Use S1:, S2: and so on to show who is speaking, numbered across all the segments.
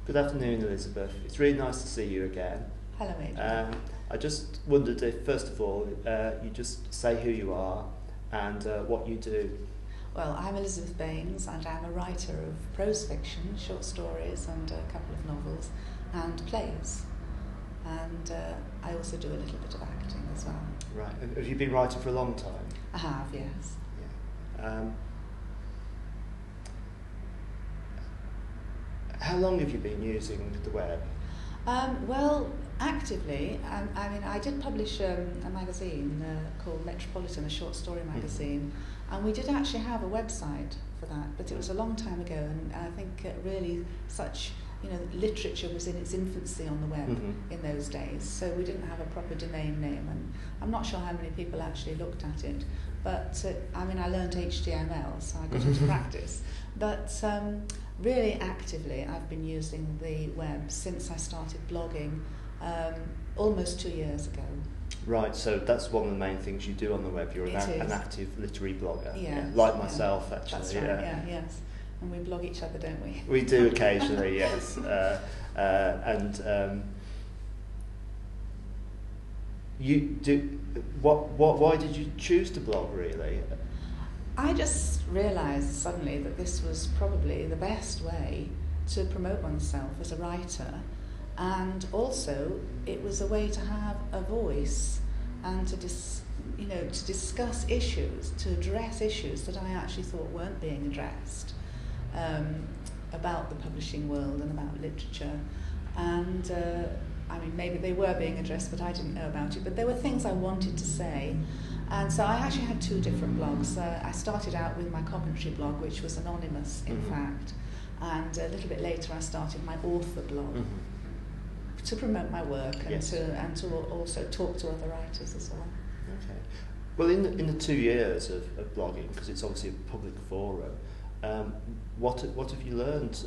S1: Good afternoon, Elizabeth. It's really nice to see you again.
S2: Hello, Adrian.
S1: I just wondered if, first of all, you just say who you are and what you do.
S2: Well, I'm Elizabeth Baines and I'm a writer of prose fiction, short stories and a couple of novels and plays. And I also do a little bit of acting as well.
S1: Right. Have you been writing for a long time?
S2: I have, yes.
S1: Yeah. How long have you been using the web?
S2: Well, actively, I did publish a magazine called Metropolitan, a short story magazine, and we did actually have a website for that, but it was a long time ago, and I think really such, literature was in its infancy on the web in those days, so we didn't have a proper domain name, and I'm not sure how many people actually looked at it, but I learned HTML, so I got into practice, but really actively I've been using the web since I started blogging almost 2 years ago.
S1: Right, so that's one of the main things you do on the web. You're an active literary blogger,
S2: yes,
S1: like myself actually.
S2: That's right, yes. And we blog each other, don't we?
S1: We do occasionally, yes. You do. Why did you choose to blog, really?
S2: I just realised suddenly that this was probably the best way to promote oneself as a writer, and also it was a way to have a voice and to discuss issues, to address issues that I actually thought weren't being addressed about the publishing world and about literature. And maybe they were being addressed, but I didn't know about it. But there were things I wanted to say. And so I actually had two different blogs. I started out with my commentary blog, which was anonymous, in fact. And a little bit later I started my author blog to promote my work and to also talk to other writers as well.
S1: Okay. Well, in the 2 years of blogging, because it's obviously a public forum, what have you learned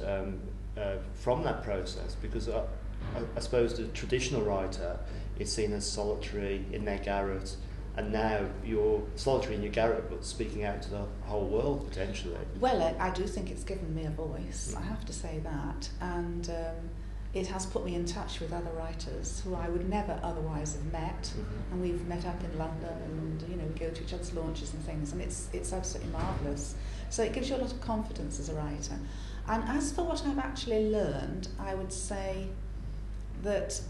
S1: from that process? Because I suppose the traditional writer is seen as solitary in their garret, and now you're solitary in your garret but speaking out to the whole world potentially.
S2: Well, I do think it's given me a voice, I have to say that, and it has put me in touch with other writers who I would never otherwise have met, and we've met up in London, and we go to each other's launches and things, and it's absolutely marvellous. So it gives you a lot of confidence as a writer. And as for what I've actually learned, I would say that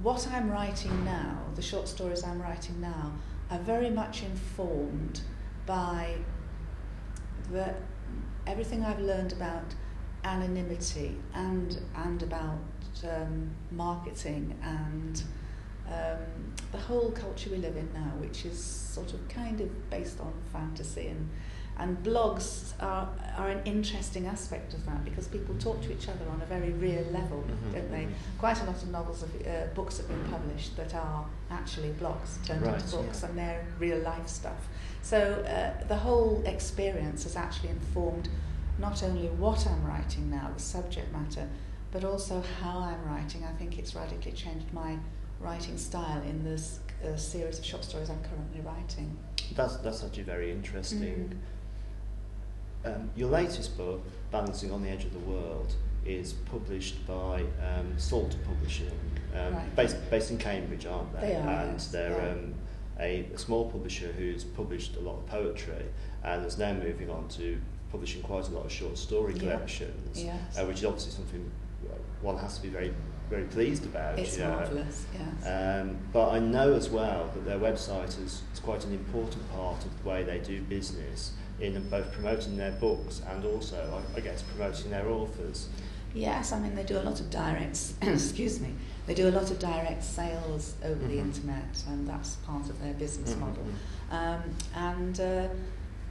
S2: what I'm writing now, the short stories I'm writing now, are very much informed by everything I've learned about anonymity and about marketing and the whole culture we live in now, which is sort of kind of based on fantasy, and blogs are an interesting aspect of that, because people talk to each other on a very real level, don't they? Quite a lot of books have been published that are actually blogs turned into books, and they're real life stuff. So the whole experience has actually informed not only what I'm writing now, the subject matter, but also how I'm writing. I think it's radically changed my writing style in this series of short stories I'm currently writing.
S1: That's actually very interesting. Your latest book, Balancing on the Edge of the World, is published by Salt Publishing, based in Cambridge, aren't they?
S2: They are,
S1: and
S2: yes.
S1: they're a small publisher who's published a lot of poetry and is now moving on to publishing quite a lot of short story collections, which is obviously something one has to be very, very pleased about.
S2: It's marvellous, yes.
S1: But I know as well that their website is quite an important part of the way they do business, in both promoting their books and also, I guess, promoting their authors.
S2: Yes, they do a lot of direct, they do a lot of direct sales over the internet, and that's part of their business model.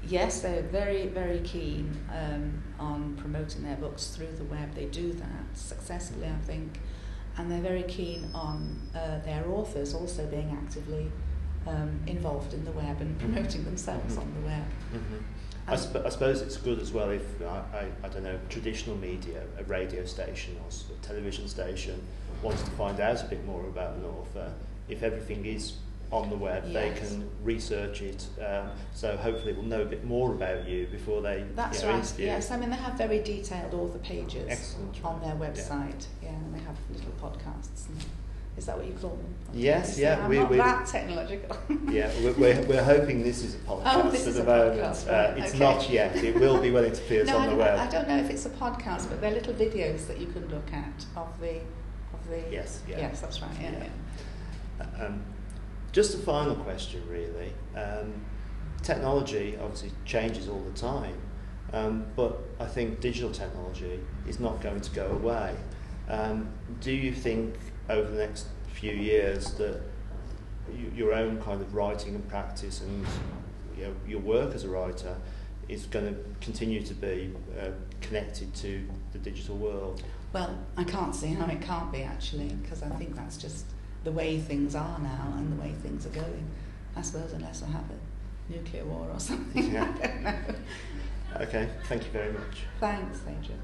S2: Yes, they're very, very keen on promoting their books through the web. They do that successfully, I think, and they're very keen on their authors also being actively involved in the web and promoting themselves on the web.
S1: I suppose it's good as well if, I don't know, traditional media, a radio station or a television station, wants to find out a bit more about an author. If everything is on the web.
S2: Yes.
S1: They can research it, so hopefully we'll know a bit more about you before they
S2: That's
S1: right.
S2: Interview. Yes, I mean they have very detailed author pages.
S1: Excellent.
S2: On their website. Yeah, and they have little podcasts. And is that what you call them?
S1: Yes, yeah.
S2: I'm not that technological.
S1: Yeah, we're hoping this is a podcast
S2: this
S1: at
S2: is
S1: the
S2: a
S1: moment.
S2: podcast, right,
S1: It's
S2: okay.
S1: not yet. It will be when it appears on the web.
S2: I don't know if it's a podcast, but they're little videos that you can look at of the.
S1: Yes, yeah.
S2: Yes, that's right. Yeah.
S1: Just a final question, really. Technology obviously changes all the time, but I think digital technology is not going to go away. Do you think over the next few years that your own kind of writing and practice and your work as a writer is going to continue to be connected to the digital world?
S2: Well, I can't see how it can't be actually, because I think that's just the way things are now and the way things are going. I suppose unless I have a nuclear war or something.
S1: Yeah.
S2: I don't know.
S1: Okay, thank you very much.
S2: Thanks, Adrian.